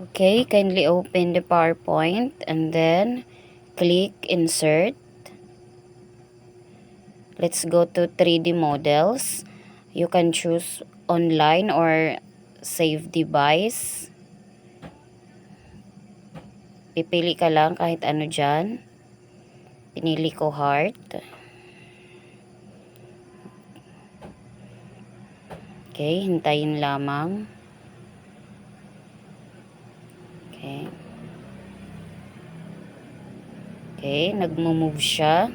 Okay, kindly open the PowerPoint and then click Insert. Let's go to 3D models. You can choose online or save device. Pipili ka lang kahit ano dyan. Pinili ko heart. Okay, hintayin lamang. Okay. Okay, nagmo-move siya.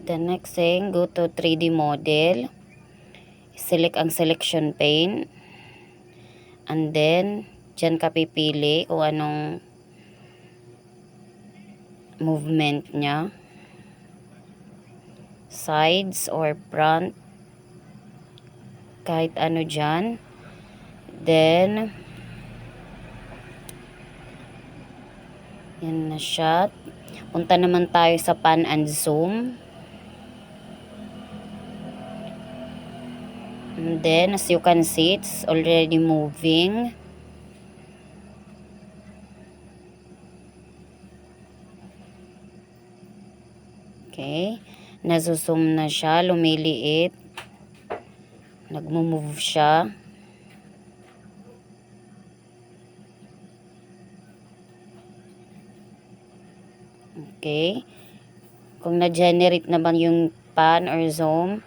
The next thing, go to 3D model. Select ang selection pane. And then, dyan ka pipili kung anong movement niya. Sides or front. Kahit ano dyan. Then, yan na siya. Punta naman tayo sa pan and zoom. And then, as you can see, it's already moving. Okay. Nasusum na siya, lumiliit. Nagmo-move siya. Okay. Kung na-generate naman yung pan or zoom,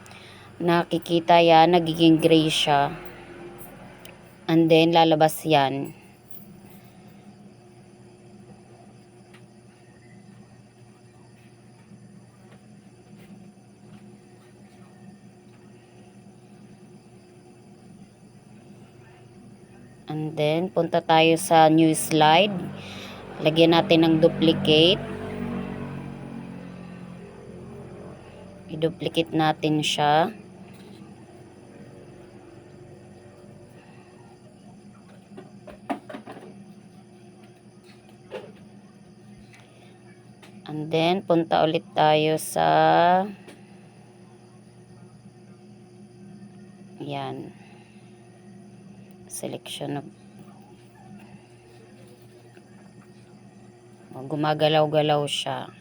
nakikita yan, nagiging gray siya. And then, lalabas yan. And then, punta tayo sa new slide. Lagyan natin ng duplicate. I-duplicate natin siya. And then, punta ulit tayo sa yan. Selection of gumagalaw-galaw siya.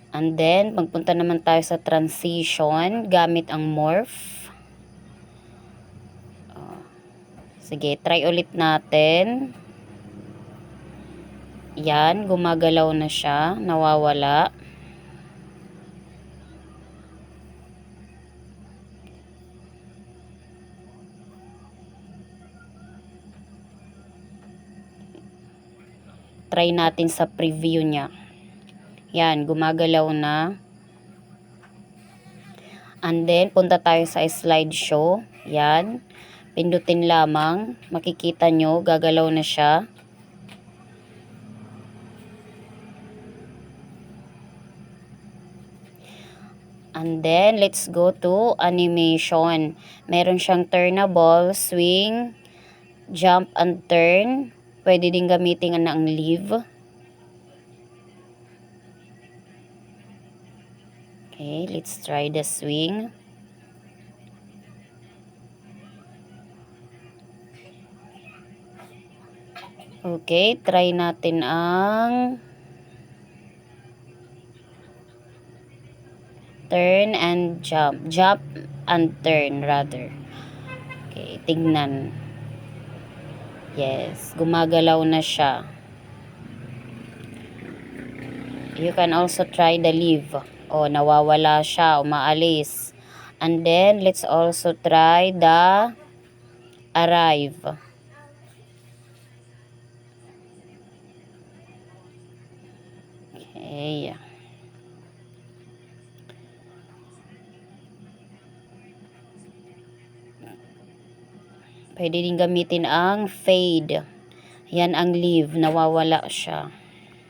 And then, magpunta naman tayo sa transition gamit ang morph. Sige, try ulit natin. Yan, gumagalaw na siya, nawawala. Try natin sa preview niya. Yan, gumagalaw na. And then, punta tayo sa slideshow. Yan. Pindutin lamang. Makikita nyo, gagalaw na siya. And then, let's go to animation. Meron siyang turnable, swing, jump and turn. Pwede din gamitin ang leave. Okay, let's try the swing. Okay, try natin ang turn and jump. Jump and turn rather. Okay, tingnan. Yes, gumagalaw na siya. You can also try the leave. O, nawawala siya, umaalis. And then, let's also try the arrive. Okay. Pwede din gamitin ang fade. Yan ang leave, nawawala siya.